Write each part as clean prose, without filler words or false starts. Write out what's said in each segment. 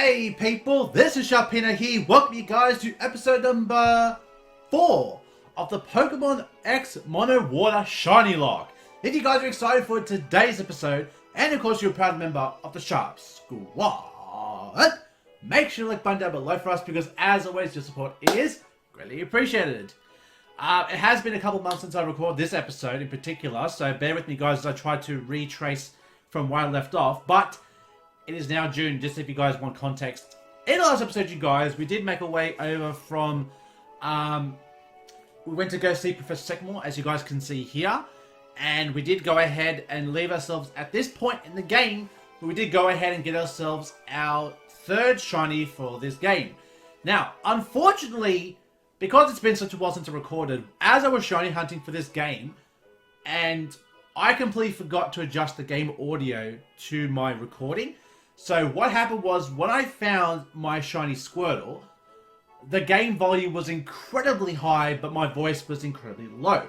Hey people, this is Sharpino here. Welcome you guys to episode number 4 of the Pokémon X MonoWater ShinyLocke. If you guys are excited for today's episode, and of course you're a proud member of the Sharp Squad, make sure to like button down below for us because as always your support is greatly appreciated. It has been a couple months since I recorded this episode in particular, so bear with me guys as I try to retrace from where I left off, but it is now June, just if you guys want context. In the last episode, you guys, we did make our way over from, we went to go see Professor Sycamore, as you guys can see here, and we did go ahead and leave ourselves at this point in the game, where we did go ahead and get ourselves our third shiny for this game. Now, unfortunately, because it's been such a while since I recorded, as I was shiny hunting for this game, and I completely forgot to adjust the game audio to my recording. So what happened was, when I found my Shiny Squirtle, the game volume was incredibly high, but my voice was incredibly low.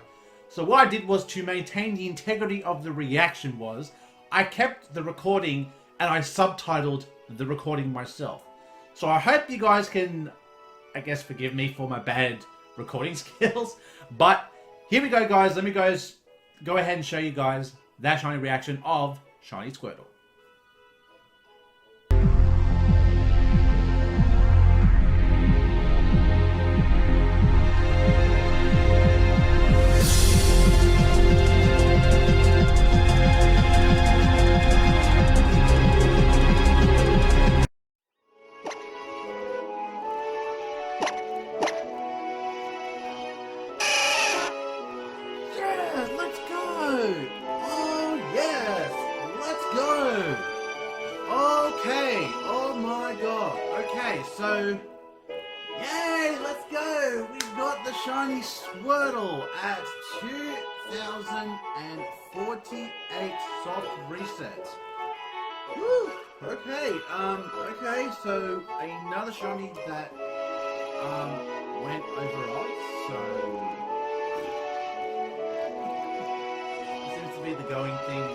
So what I did was, to maintain the integrity of the reaction, was I kept the recording and I subtitled the recording myself. So I hope you guys can, I guess, forgive me for my bad recording skills. But here we go guys, let me go ahead and show you guys that shiny reaction of Shiny Squirtle. So, yay, let's go! We've got the Shiny Squirtle at 2,048 soft resets. Woo! Okay, okay, so another shiny that, went over odds, so seems to be the going thing.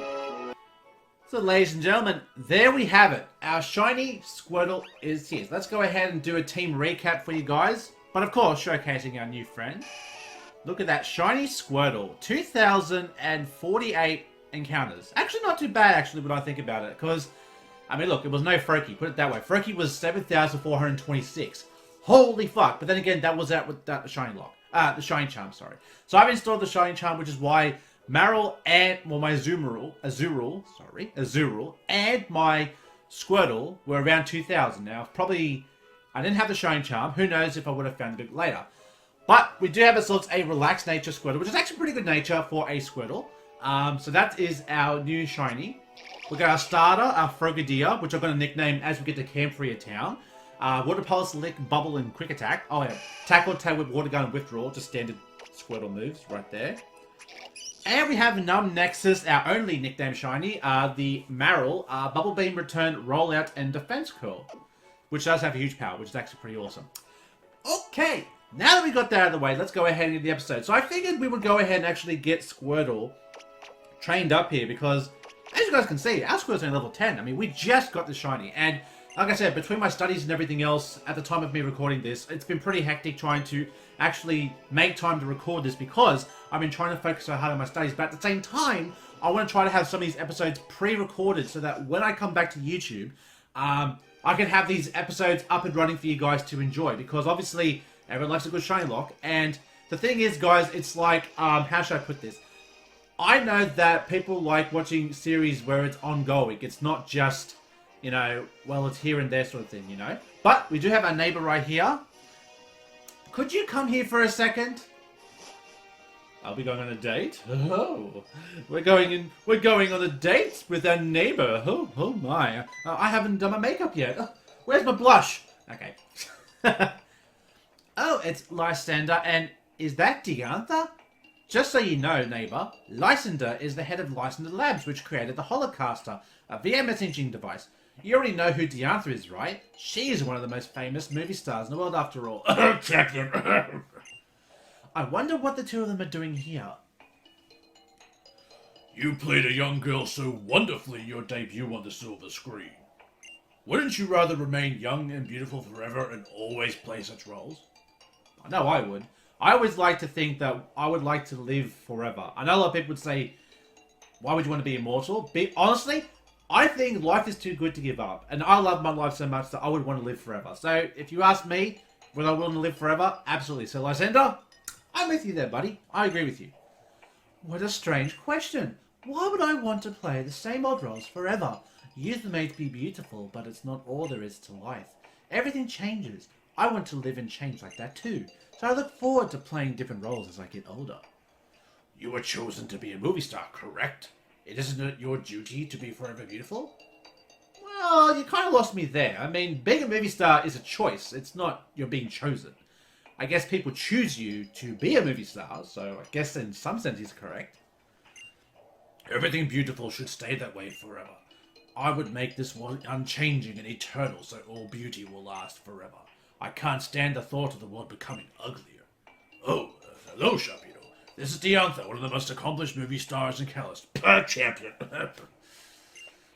So ladies and gentlemen, there we have it. Our Shiny Squirtle is here. So let's go ahead and do a team recap for you guys. But of course, showcasing our new friend. Look at that Shiny Squirtle. 2,048 encounters. Actually not too bad, actually, when I think about it. Because, I mean, look, it was no Froakie. Put it that way. Froakie was 7,426. Holy fuck. But then again, that was out with the Shiny Lock. The Shiny Charm, sorry. So I've installed the Shiny Charm, which is why Marill and, well, my Azurul, and my Squirtle were around 2,000. Now, probably, I didn't have the Shine Charm. Who knows if I would have found it a bit later. But we do have ourselves a Relaxed Nature Squirtle, which is actually pretty good nature for a Squirtle. So that is our new Shiny. We've got our starter, our Frogadier, which I'm going to nickname as we get to Camphrier Town. Water Pulse, Lick, Bubble, and Quick Attack. Oh yeah, Tackle, Tail Whip, Water Gun, and Withdrawal. Just standard Squirtle moves right there. And we have Numb Nexus, our only nickname shiny, the Marill, Bubble Beam, Return, Rollout, and Defense Curl, which does have a huge power, which is actually pretty awesome. Okay, now that we got that out of the way, let's go ahead and get the episode. So I figured we would go ahead and actually get Squirtle trained up here, because as you guys can see, our Squirtle's only level 10. I mean, we just got the shiny, and like I said, between my studies and everything else, at the time of me recording this, it's been pretty hectic trying to actually make time to record this because I've been trying to focus so hard on my studies. But at the same time, I want to try to have some of these episodes pre-recorded so that when I come back to YouTube, I can have these episodes up and running for you guys to enjoy. Because obviously, everyone likes a good shiny lock. And the thing is, guys, it's like, how should I put this? I know that people like watching series where it's ongoing. It's not just, you know, well, it's here and there sort of thing, you know. But we do have our neighbor right here. Could you come here for a second? I'll be going on a date. Oh, we're going on a date with our neighbor. Oh my! I haven't done my makeup yet. Where's my blush? Okay. Oh, it's Lysander, and is that Diantha? Just so you know, neighbor, Lysander is the head of Lysander Labs, which created the Holocaster, a VR messaging device. You already know who Diantha is, right? She is one of the most famous movie stars in the world, after all. Champion. I wonder what the two of them are doing here. You played a young girl so wonderfully your debut on the silver screen. Wouldn't you rather remain young and beautiful forever and always play such roles? I know I would. I always like to think that I would like to live forever. I know a lot of people would say, why would you want to be immortal? Honestly, I think life is too good to give up. And I love my life so much that I would want to live forever. So if you ask me, would I want to live forever? Absolutely. So Lysander, I'm with you there, buddy. I agree with you. What a strange question. Why would I want to play the same old roles forever? Youth may be beautiful, but it's not all there is to life. Everything changes. I want to live and change like that too. So I look forward to playing different roles as I get older. You were chosen to be a movie star, correct? Isn't it your duty to be forever beautiful? Well, you kind of lost me there. I mean, being a movie star is a choice. It's not you're being chosen. I guess people choose you to be a movie star, so I guess in some sense he's correct. Everything beautiful should stay that way forever. I would make this world unchanging and eternal so all beauty will last forever. I can't stand the thought of the world becoming uglier. Oh, hello, Sharpino. This is Diantha, one of the most accomplished movie stars in Kalos. Champion.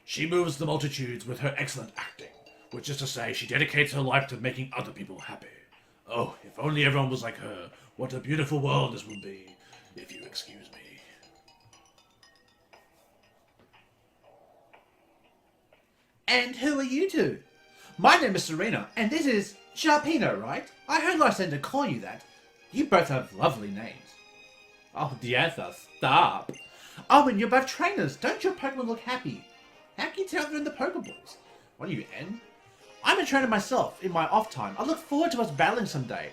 She moves the multitudes with her excellent acting, which is to say she dedicates her life to making other people happy. Oh, if only everyone was like her, what a beautiful world this would be, if you excuse me. And who are you two? My name is Serena, and this is Sharpino, right? I heard Lysander call you that. You both have lovely names. Oh, Diantha, stop. Oh, and you're both trainers. Don't your Pokemon look happy? How can you tell they're in the Pokeballs? What are you, N? I'm a trainer myself in my off time. I look forward to us battling someday.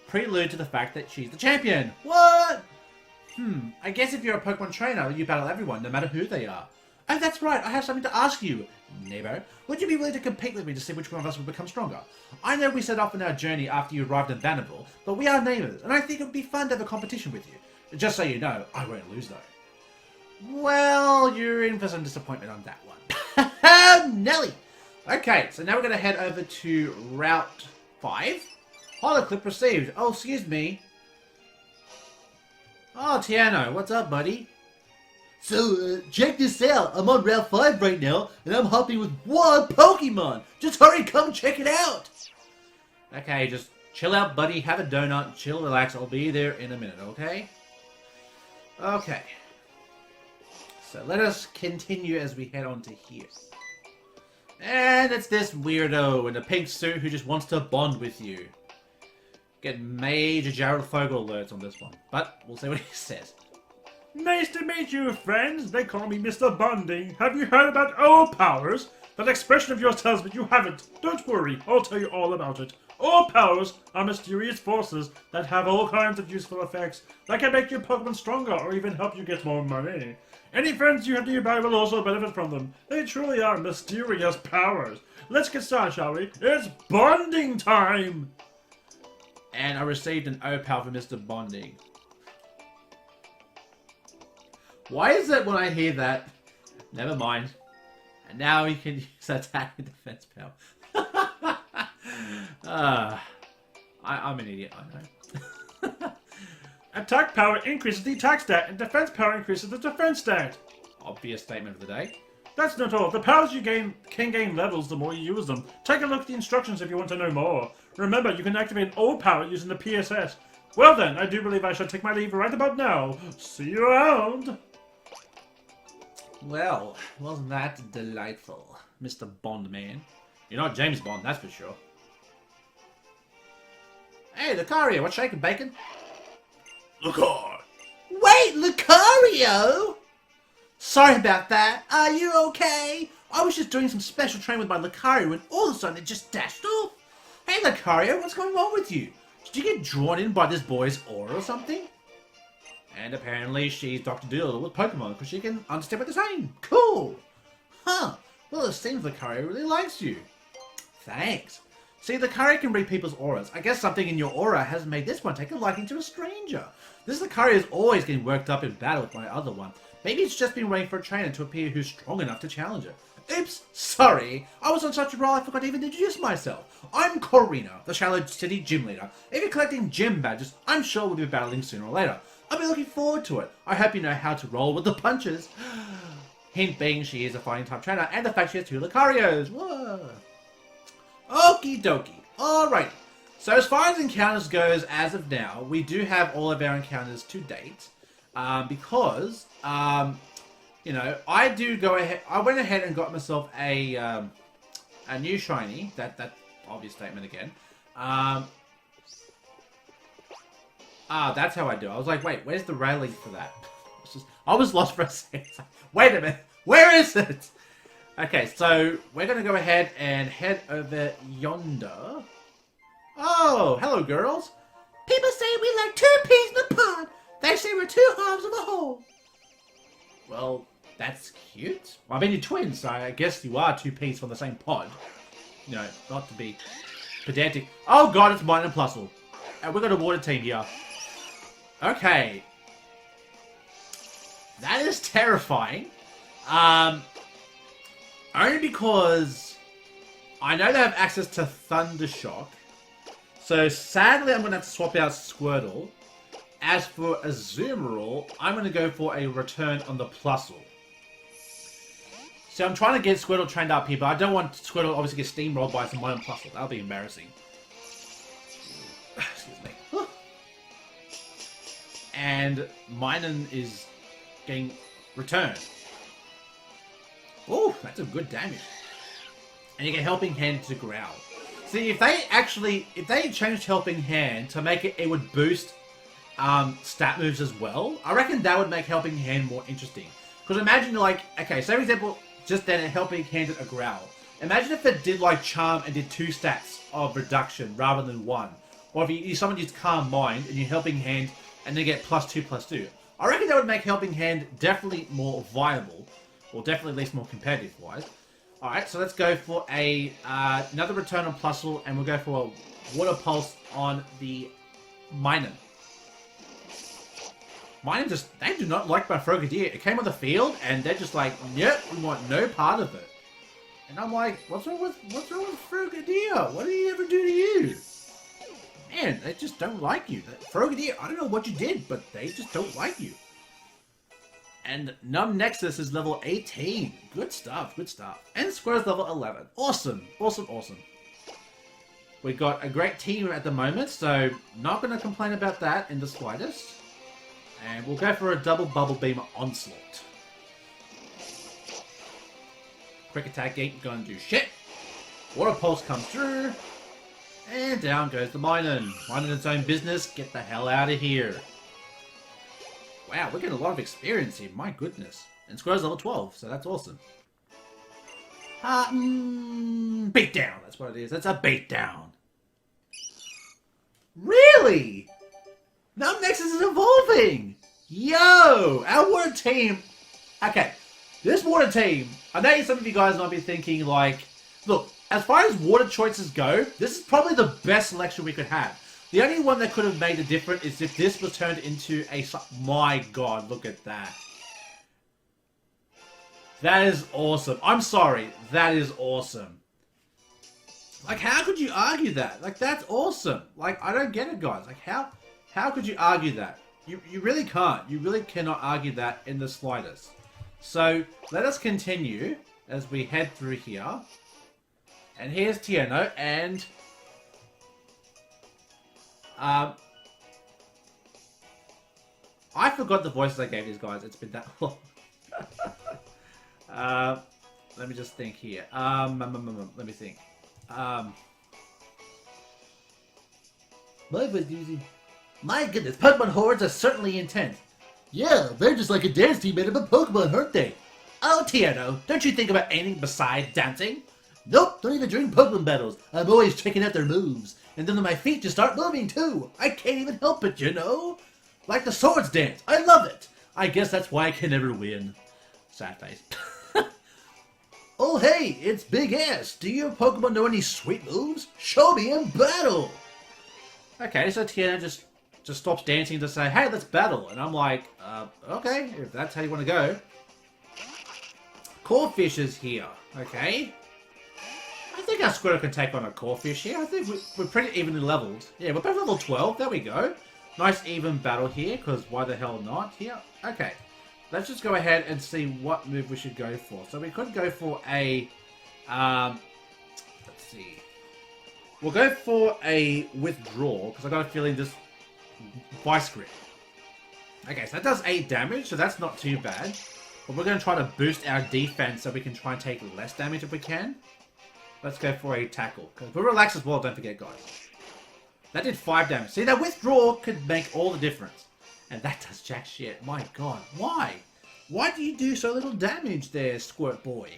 Prelude to the fact that she's the champion. What? I guess if you're a Pokemon trainer, you battle everyone, no matter who they are. Oh, that's right. I have something to ask you, neighbor. Would you be willing to compete with me to see which one of us will become stronger? I know we set off on our journey after you arrived in Vanderbilt, but we are neighbors, and I think it would be fun to have a competition with you. Just so you know, I won't lose though. Well, you're in for some disappointment on that one. Nelly! Okay, so now we're going to head over to Route 5. Holoclip received. Oh, excuse me. Oh, Tiano, what's up, buddy? So, check this out. I'm on Route 5 right now, and I'm hopping with Water Pokémon. Just hurry, come check it out. Okay, just chill out, buddy. Have a donut. Chill, relax. I'll be there in a minute, okay? Okay. So, let us continue as we head on to here. And it's this weirdo in a pink suit who just wants to bond with you. Get major Jared Fogle alerts on this one. But, we'll see what he says. Nice to meet you, friends. They call me Mr. Bonding. Have you heard about O powers? That expression of yours tells me you haven't. Don't worry, I'll tell you all about it. O powers are mysterious forces that have all kinds of useful effects that can make your Pokemon stronger or even help you get more money. Any friends you have nearby will also benefit from them. They truly are mysterious powers. Let's get started, shall we? It's bonding time! And I received an O-Power for Mr. Bonding. Why is it when I hear that? Never mind. And now he can use attack and defense power. I'm an idiot, I know. Attack power increases the attack stat, and defense power increases the defense stat. Obvious statement of the day. That's not all. The powers you gain can gain levels the more you use them. Take a look at the instructions if you want to know more. Remember, you can activate all power using the PSS. Well then, I do believe I shall take my leave right about now. See you around! Well, wasn't that delightful, Mr. Bondman? You're not James Bond, that's for sure. Hey, Lucario, what's shaking, bacon? Lucar! Wait, Lucario? Sorry about that. Are you okay? I was just doing some special training with my Lucario and all of a sudden it just dashed off. Hey, Lucario, what's going on with you? Did you get drawn in by this boy's aura or something? And apparently she's Dr. Doolittle with Pokemon because she can understand what they're saying. Cool. Huh. Well, it seems Lucario really likes you. Thanks. See, Lucario can read people's auras. I guess something in your aura has made this one take a liking to a stranger. This Lucario is always getting worked up in battle with my other one. Maybe it's just been waiting for a trainer to appear who's strong enough to challenge it. Oops, sorry. I was on such a roll I forgot to even introduce myself. I'm Corina, the Shallow City Gym Leader. If you're collecting gym badges, I'm sure we'll be battling sooner or later. I'll be looking forward to it. I hope you know how to roll with the punches. Hint being she is a fighting type trainer and the fact she has 2 Lucarios. Whoa. Okie dokie. Alright. So as far as encounters goes, as of now, we do have all of our encounters to date. Because, you know, I went ahead and got myself a new shiny. That obvious statement again. That's how I do it. I was like, wait, where's the railing for that? I was lost for a second. Wait a minute. Where is it? Okay, so we're going to go ahead and head over yonder. Oh, hello, girls. People say we like 2 peas in a pod. They say we're 2 halves of a whole. Well, that's cute. Well, I mean, you're twins, so I guess you are 2 peas from the same pod. You know, not to be pedantic. Oh, God, it's mine and Plusle. And we've got a water team here. Okay. That is terrifying. Only because I know they have access to Thunder Shock. So sadly, I'm going to have to swap out Squirtle. As for Azumarill, I'm going to go for a return on the Plusle. So I'm trying to get Squirtle trained up here, but I don't want Squirtle obviously get steamrolled by some modern Plusle. That'll be embarrassing. Excuse me. And Minun is getting returned. Oh, that's a good damage. And you get Helping Hand to Growl. See, if they changed Helping Hand to make it would boost stat moves as well, I reckon that would make Helping Hand more interesting. Because imagine, like, okay, so for example, just then a Helping Hand a Growl. Imagine if it did, like, Charm and did 2 stats of reduction rather than 1. Or if someone used Calm Mind and you Helping Hand and they get +2/+2. I reckon that would make Helping Hand definitely more viable. Or definitely at least more competitive-wise. Alright, so let's go for another return on Plusle, and we'll go for a Water Pulse on the Minun. Minun they do not like my Frogadier. It came on the field, and they're just like, yep, we want no part of it. And I'm like, what's wrong with Frogadier? What did he ever do to you? Man, they just don't like you. Frogadier, I don't know what you did, but they just don't like you. And Num Nexus is level 18. Good stuff, good stuff. And Squirtle's level 11. Awesome, awesome, awesome. We've got a great team at the moment, so not going to complain about that in the slightest. And we'll go for a double Bubble Beam Onslaught. Quick Attack ain't going to do shit. Water Pulse comes through. And down goes the Minun. Minding its own business, get the hell out of here. Wow, we're getting a lot of experience here, my goodness. And Squirtle's level 12, so that's awesome. Beatdown, that's what it is. That's a beatdown. Really? Num Nexus is evolving! Yo! Our water team... Okay, this water team... I know some of you guys might be thinking, like... Look, as far as water choices go, this is probably the best selection we could have. The only one that could have made a difference is if this was turned into a... My god, look at that. That is awesome. I'm sorry. That is awesome. Like, how could you argue that? Like, that's awesome. Like, I don't get it, guys. Like, how could you argue that? You really can't. You really cannot argue that in the slightest. So, let us continue as we head through here. And here's Tierno, and... I forgot the voices I gave these guys. It's been that long. Let me just think here. Let me think. My goodness, Pokemon hordes are certainly intense. Yeah, they're just like a dance team made up of Pokemon, aren't they? Oh, Tierno, don't you think about anything besides dancing? Nope, don't even during Pokemon battles. I'm always checking out their moves. And then my feet just start moving too. I can't even help it, you know? Like the swords dance. I love it. I guess that's why I can never win. Sad face. Oh hey, it's Big Ass. Do your Pokemon know any sweet moves? Show me in battle. Okay, so Tiana just stops dancing to say, hey, let's battle. And I'm like, okay, if that's how you want to go. Corefish is here, okay? I think our Squirtle can take on a Corefish here. I think we're pretty evenly leveled. Yeah, we're both level 12. There we go. Nice even battle here, because why the hell not here? Okay, let's just go ahead and see what move we should go for. So we could go for a, let's see. We'll go for a withdraw, because I got a feeling this Vice Grip. Okay, so that does 8 damage, so that's not too bad. But we're going to try to boost our defense so we can try and take less damage if we can. Let's go for a tackle. Because we're relaxed as well, don't forget, guys. That did 5 damage. See, that withdraw could make all the difference. And that does jack shit. My god, why? Why do you do so little damage there, Squirt Boy?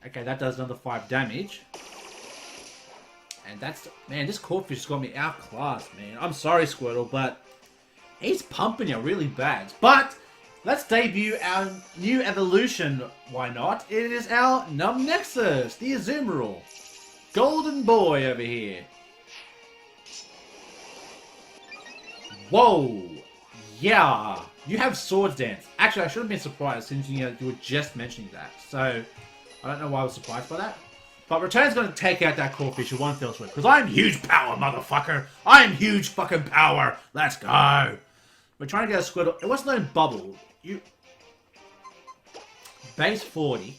Okay, that does another 5 damage. And that's... Man, this Corefish has got me outclassed, man. I'm sorry, Squirtle, but... He's pumping you really bad. But... Let's debut our new evolution, why not? It is our Numnexus, the Azumarill. Golden boy over here. Whoa! Yeah! You have Sword Dance. Actually, I should have been surprised since you were just mentioning that. So, I don't know why I was surprised by that. But Return's going to take out that Corefish in one fell swoop. Because I'm huge power, motherfucker! I'm huge fucking power! Let's go! We're trying to get a Squirtle. It wasn't no bubble. You... Base 40.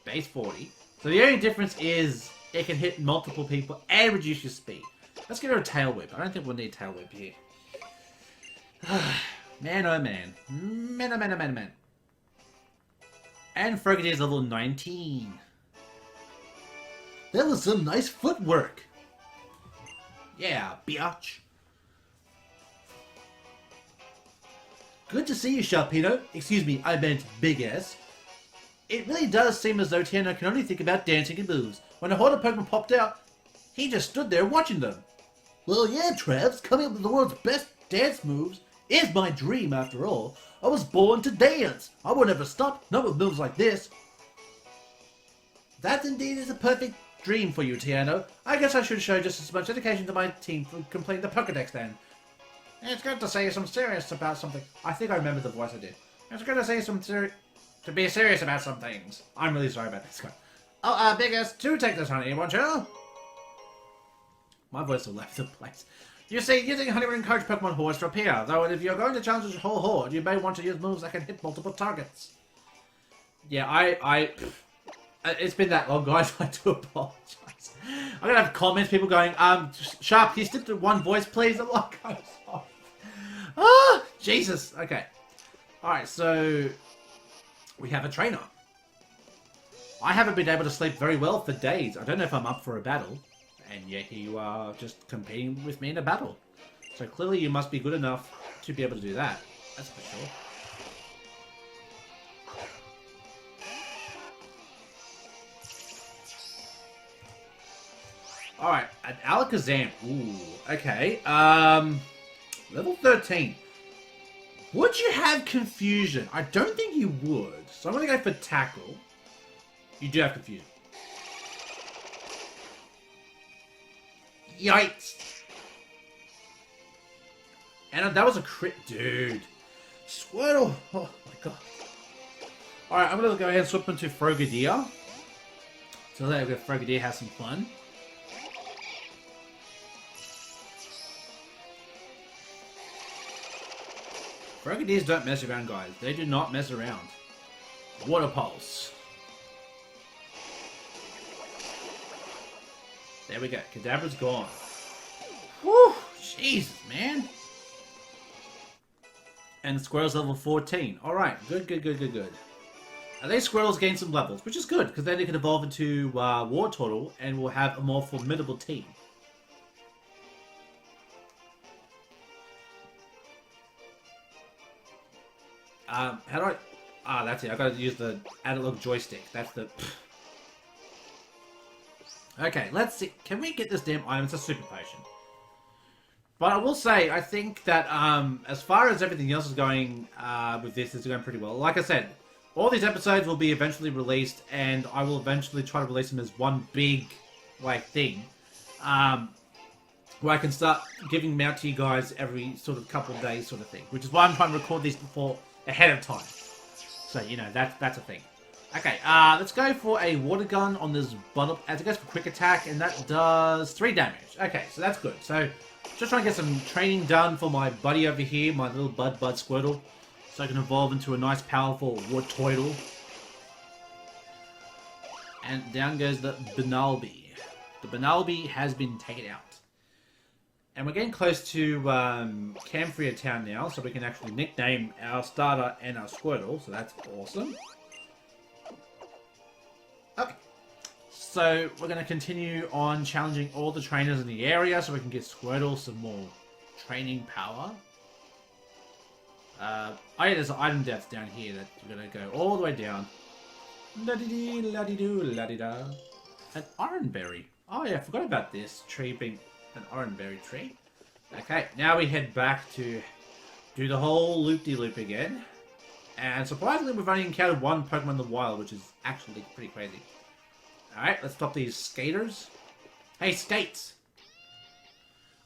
Base 40. So the only difference is it can hit multiple people and reduce your speed. Let's get her a Tail Whip. I don't think we'll need Tail Whip here. Man, oh man. Man, oh man, oh man, oh man. And Frogadier's level 19. That was some nice footwork. Yeah, biatch. Good to see you, Sharpino. Excuse me, I meant Big S. It really does seem as though Tiano can only think about dancing and moves. When a horde of Pokemon popped out, he just stood there watching them. Well, yeah, Travs, coming up with the world's best dance moves is my dream, after all. I was born to dance. I won't ever stop, not with moves like this. That indeed is a perfect dream for you, Tiano. I guess I should show just as much dedication to my team for completing the Pokédex then. It's good to say some serious about something. I think I remember the voice I did. It's good to say to be serious about some things. I'm really sorry about this guy. Oh, Biggest, do take this honey, won't you? My voice will left the place. You see, using honey will encourage Pokemon hordes to appear, though if you're going to challenge the whole horde, you may want to use moves that can hit multiple targets. Yeah, it's been that long, guys. I do apologize. I'm gonna have comments, people going, Sharp, can you stick to one voice, please? I'm like, I'm sorry. Ah, Jesus. Okay. Alright, so we have a trainer. I haven't been able to sleep very well for days. I don't know if I'm up for a battle. And yet you are just competing with me in a battle. So clearly you must be good enough to be able to do that. That's for sure. Alright, an Alakazam. Ooh, okay. Level 13. Would you have Confusion? I don't think you would. So I'm going to go for Tackle. You do have Confusion. Yikes. And that was a crit. Dude. Squirtle. Oh my god. Alright, I'm going to go ahead and swap into Frogadier. So let Frogadier have some fun. Frogadiers don't mess around, guys. They do not mess around. Water Pulse. There we go. Kadabra's gone. Whew! Jesus, man. And Squirtle's level 14. Alright, good, good, good, good, good. At least Squirtle's gained some levels, which is good, because then they can evolve into War Turtle, and we'll have a more formidable team. How do I... Ah, that's it. I gotta use the analog joystick. That's the... Okay, let's see. Can we get this damn item? It's a super potion. But I will say, I think that as far as everything else is going with this, it's going pretty well. Like I said, all these episodes will be eventually released, and I will eventually try to release them as one big, like, thing. Where I can start giving them out to you guys every sort of couple of days sort of thing. Which is why I'm trying to record these before, ahead of time. So, you know, that's a thing. Okay, let's go for a water gun on this bottom, as it goes for quick attack, and that does 3 damage. Okay, so that's good. So, just trying to get some training done for my buddy over here, my little Bud Squirtle, so I can evolve into a nice, powerful Wartortle. And down goes the Banalby. The Banalby has been taken out. And we're getting close to Camphrier Town now, so we can actually nickname our starter and our Squirtle, so that's awesome. Okay. So we're going to continue on challenging all the trainers in the area so we can get Squirtle some more training power. Oh yeah, there's an item depth down here that you're going to go all the way down. La-dee-dee, la-dee-doo, la-dee-da. An orangeberry. Oh yeah, I forgot about this tree being an orangeberry tree. Okay, now we head back to do the whole loop-de-loop again. And surprisingly, we've only encountered one Pokemon in the wild, which is actually pretty crazy. Alright, let's stop these skaters. Hey, skates!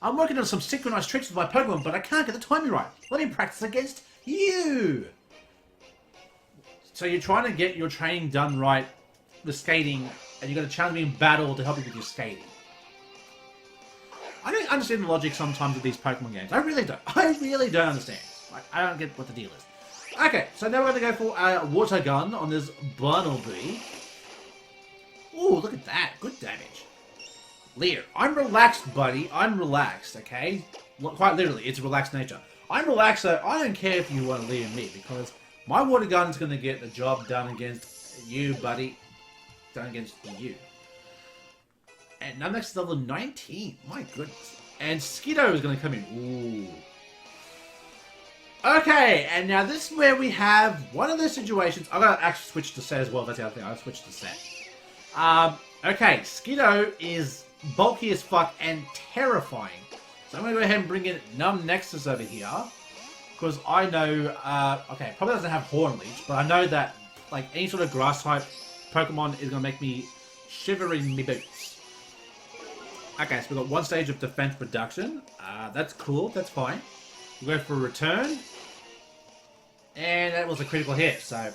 I'm working on some synchronized tricks with my Pokemon, but I can't get the timing right. Let me practice against you! So you're trying to get your training done right with skating, and you're going to challenge me in battle to help you with your skating. I don't understand the logic sometimes of these Pokemon games. I really don't. I really don't understand. Like, I don't get what the deal is. Okay, so now we're going to go for a water gun on this Bartleby. Ooh, look at that. Good damage. Lear, I'm relaxed, buddy. I'm relaxed, okay? Quite literally, it's relaxed nature. I'm relaxed, so I don't care if you want to leer me, because my water gun's going to get the job done against you, buddy. Done against you. And now next is level 19. My goodness. And Skiddo is going to come in. Ooh. Okay, and now this is where we have one of those situations. I'm going to actually switch to set as well. That's the other thing. I'll switch to set. Okay, Skiddo is bulky as fuck and terrifying. So I'm going to go ahead and bring in Numb Nexus over here. Because I know, okay, probably doesn't have Horn Leech, but I know that, like, any sort of grass type Pokemon is going to make me shiver in me boots. Okay, so we've got one stage of defense production. That's cool, that's fine. We'll go for a return. And that was a critical hit, so...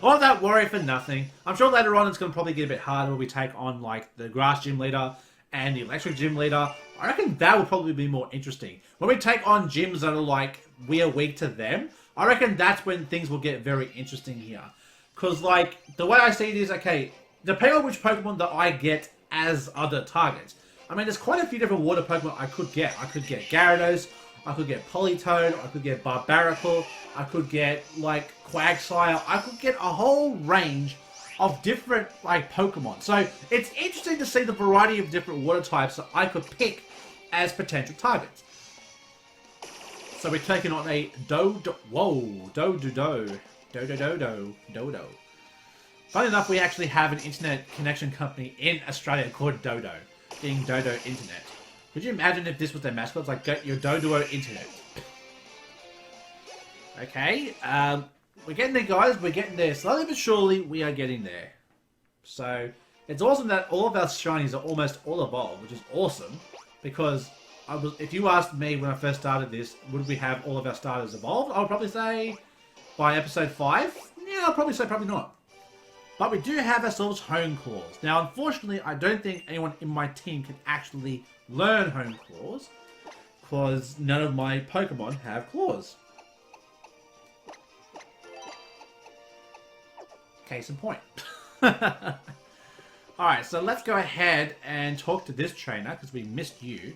all that worry for nothing. I'm sure later on it's going to probably get a bit harder when we take on, like, the Grass Gym Leader and the Electric Gym Leader. I reckon that will probably be more interesting. When we take on gyms that are, like, we are weak to them, I reckon that's when things will get very interesting here. Because, like, the way I see it is, okay, depending on which Pokemon that I get as other targets. I mean, there's quite a few different water Pokemon I could get. I could get Gyarados, I could get Politoed, I could get Barbaracle, I could get, like, Quagsire. I could get a whole range of different, like, Pokemon. So, it's interesting to see the variety of different water types that I could pick as potential targets. So, we're taking on a Dodo. Funny enough, we actually have an internet connection company in Australia called Dodo, being Dodo Internet. Could you imagine if this was their mascot? It's like, get your Dodo Internet. Okay, we're getting there, guys. We're getting there. Slowly but surely, we are getting there. So, it's awesome that all of our shinies are almost all evolved, which is awesome. Because, if you asked me when I first started this, would we have all of our starters evolved? I would probably say, by episode 5, yeah, I'll probably say probably not. But we do have ourselves Hone Claws. Now, unfortunately, I don't think anyone in my team can actually learn Hone Claws, because none of my Pokemon have claws. Case in point. Alright, so let's go ahead and talk to this trainer, because we missed you.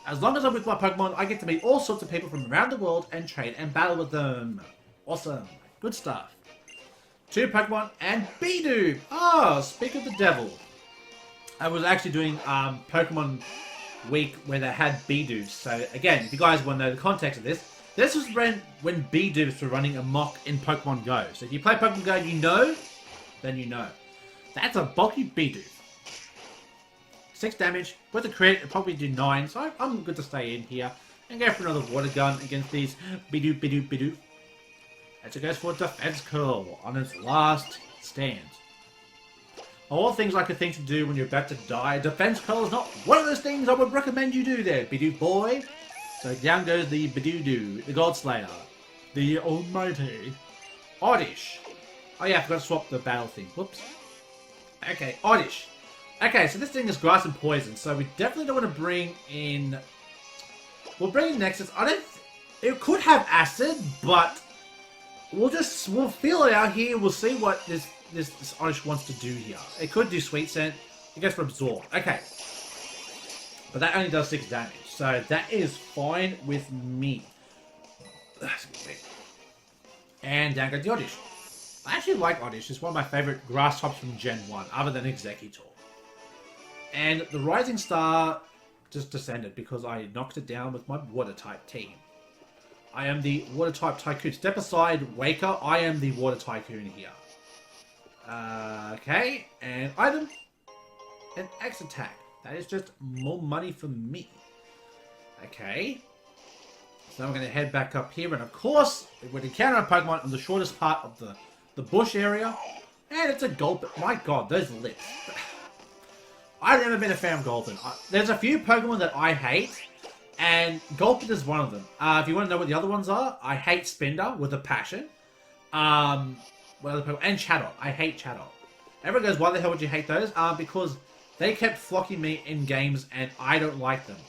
As long as I'm with my Pokemon, I get to meet all sorts of people from around the world and trade and battle with them. Awesome. Good stuff. 2 Pokemon and Bidoof! Oh, speak of the devil. I was actually doing Pokemon Week where they had Bidoofs. So again, if you guys want to know the context of this, this was when Bidoofs were running amok in Pokemon Go. So if you play Pokemon Go and you know, then you know. That's a bulky Bidoof. 6 damage. With a crit, it'll probably do 9. So I'm good to stay in here and go for another water gun against these Bidoof. As it goes for Defense Curl on its last stand. All things like a thing to do when you're about to die. Defense Curl is not one of those things I would recommend you do there, Bidoof boy. So down goes the Bidoof, the God Slayer, the Almighty Oddish. Oh yeah, I forgot to swap the battle thing. Whoops. Okay, Oddish. Okay, so this thing is grass and poison, so we definitely don't want to bring in... We'll bring in Nexus. It could have acid, but we'll feel it out here. We'll see what this Oddish wants to do here. It could do Sweet Scent, It goes for absorb. Okay. But that only does 6 damage. So that is fine with me. Excuse me. And down goes the Oddish. I actually like Oddish. It's one of my favorite grass types from Gen 1, other than Exeggutor. And the Rising Star just descended because I knocked it down with my water type team. I am the water type tycoon. Step aside, Waker. I am the water tycoon here. Okay, and item, and X attack. That is just more money for me. Okay, so I'm going to head back up here, and of course, we're encountering a Pokemon on the shortest part of the bush area, and it's a Gulpin. My God, those lips. I've never been a fan of Gulpin. There's a few Pokemon that I hate, and Gulpin is one of them. If you want to know what the other ones are, I hate Spinda with a passion. What other Pokemon? And Chatot. I hate Chatot. Everyone goes, why the hell would you hate those? Because they kept flocking me in games, and I don't like them.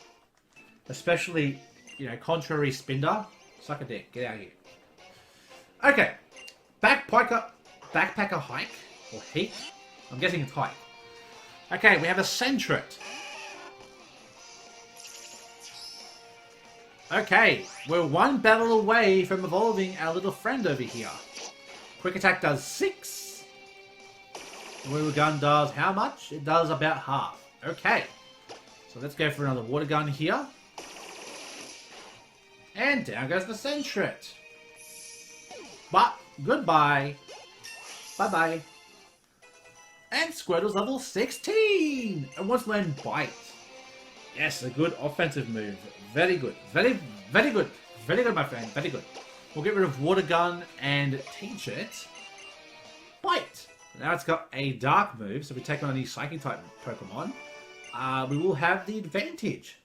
Especially, you know, contrary Spinda. Suck a dick. Get out of here. Okay. Backpacker hike. Or heat. I'm guessing it's hike. Okay, we have a Sentret. Okay, we're one battle away from evolving our little friend over here. Quick attack does 6. Water gun does how much? It does about half. Okay, so let's go for another water gun here. And down goes the Sentret. But, goodbye. Bye-bye. And Squirtle's level 16! And wants to learn Bite. Yes, a good offensive move. Very good. Very, very good. Very good, my friend. Very good. We'll get rid of Water Gun and teach it Bite. Now it's got a Dark move, so we take on any Psychic type Pokemon. We will have the advantage.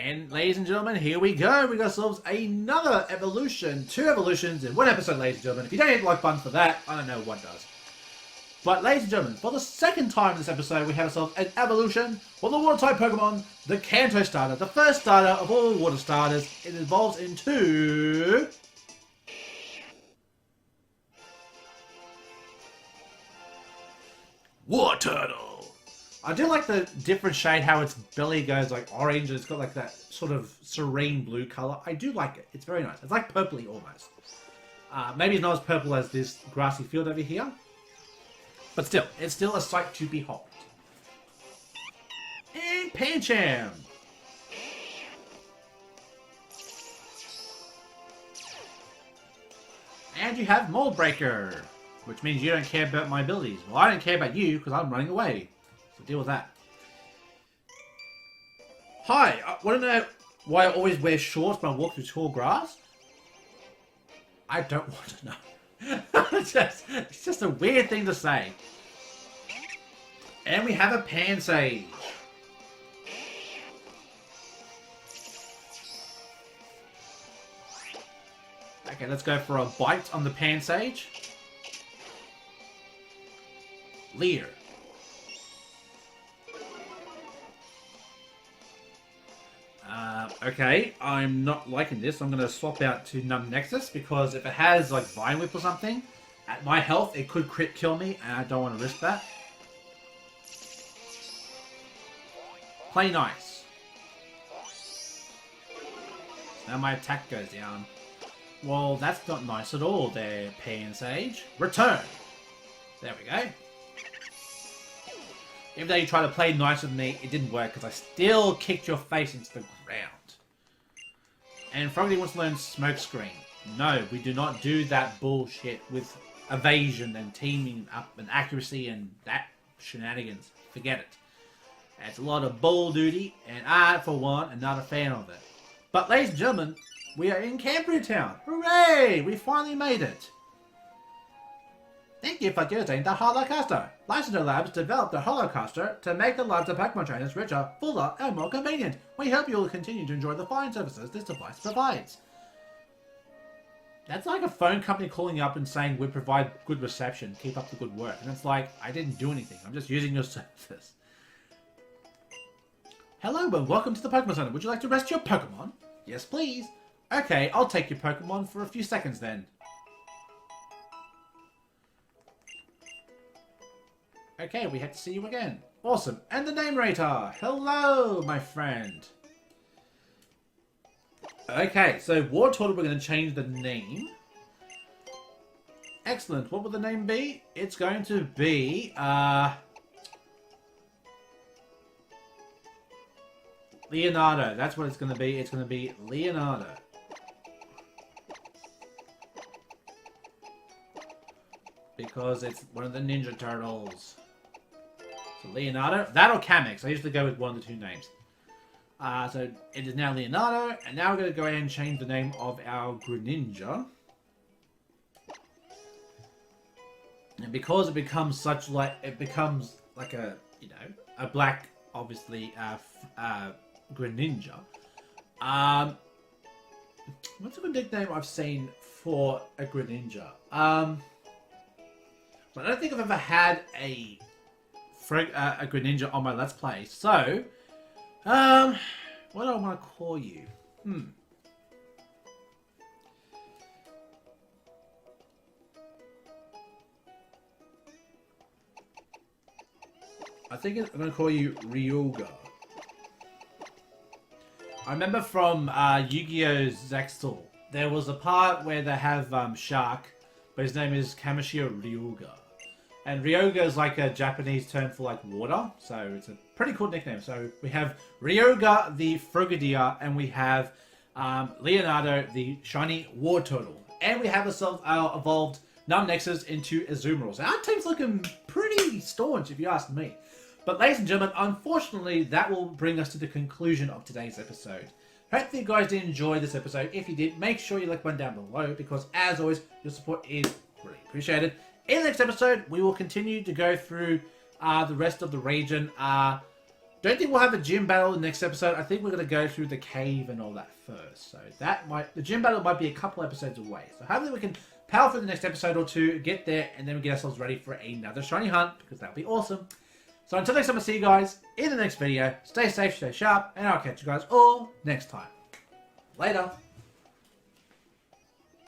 And ladies and gentlemen, here we go. We got ourselves another evolution. 2 evolutions in 1 episode, ladies and gentlemen. If you don't hit the like button for that, I don't know what does. But ladies and gentlemen, for the second time in this episode, we have ourselves an evolution for the water type Pokemon, the Kanto starter. The first starter of all water starters. It evolves into Wartortle. I do like the different shade, how its belly goes like orange and it's got like that sort of serene blue color. I do like it. It's very nice. It's like purpley almost. Maybe it's not as purple as this grassy field over here. But still, it's still a sight to behold. And Pancham. And you have Mold Breaker, which means you don't care about my abilities. Well, I don't care about you because I'm running away. So deal with that. Hi, I want to know why I always wear shorts when I walk through tall grass? I don't want to know. It's just a weird thing to say. And we have a Pansage. Okay, let's go for a Bite on the Pansage. Leer. Okay, I'm not liking this. I'm going to swap out to Numnexus because if it has like Vine Whip or something, at my health, it could crit kill me, and I don't want to risk that. Play nice. Now my attack goes down. Well, that's not nice at all there, Pansage. Return! There we go. Even though you tried to play nice with me, it didn't work because I still kicked your face into the ground. And Froggy wants to learn Smokescreen. No, we do not do that bullshit with evasion and teaming up and accuracy and that shenanigans. Forget it. It's a lot of bull duty, and I, for one, am not a fan of it. But, ladies and gentlemen, we are in Camphrier Town. Hooray! We finally made it. Thank you for using the Holocaster. Licensor Labs developed the Holocaster to make the lives of Pokemon trainers richer, fuller, and more convenient. We hope you will continue to enjoy the fine services this device provides. That's like a phone company calling you up and saying, we provide good reception, keep up the good work. And it's like, I didn't do anything, I'm just using your services. Hello and welcome to the Pokemon Center. Would you like to rest your Pokemon? Yes, please. Okay, I'll take your Pokemon for a few seconds then. Okay, we had to see you again. Awesome. And the name rater. Hello, my friend. Okay, so Water Turtle, we're going to change the name. Excellent. What will the name be? It's going to be, Leonardo. That's what it's going to be. It's going to be Leonardo. Because it's one of the Ninja Turtles. So Leonardo. That or Kamix. I usually go with one of the two names. So it is now Leonardo. And now we're going to go ahead and change the name of our Greninja. And because it becomes such like... It becomes like a, you know, a black, obviously, Greninja. What's a good nickname I've seen for a Greninja? I don't think I've ever had a Greninja on my Let's Play. So, what do I want to call you? I think I'm going to call you Ryuga. I remember from Yu-Gi-Oh! Zexal, there was a part where they have Shark, but his name is Kamishio Ryuga. And Ryuga is like a Japanese term for like water, so it's a pretty cool nickname. So we have Ryuga the Frogadier, and we have Leonardo the Shiny Water Turtle. And we have ourselves evolved Numnexus into Azumarill. Our team's looking pretty staunch, if you ask me. But ladies and gentlemen, unfortunately, that will bring us to the conclusion of today's episode. Hopefully you guys did enjoy this episode. If you did, make sure you like one down below, because as always, your support is really appreciated. In the next episode, we will continue to go through the rest of the region. Don't think we'll have a gym battle in the next episode. I think we're going to go through the cave and all that first. So the gym battle might be a couple episodes away. So hopefully we can power through the next episode or two, get there, and then we get ourselves ready for another shiny hunt, because that'll be awesome. So until next time, I'll see you guys in the next video. Stay safe, stay sharp, and I'll catch you guys all next time. Later.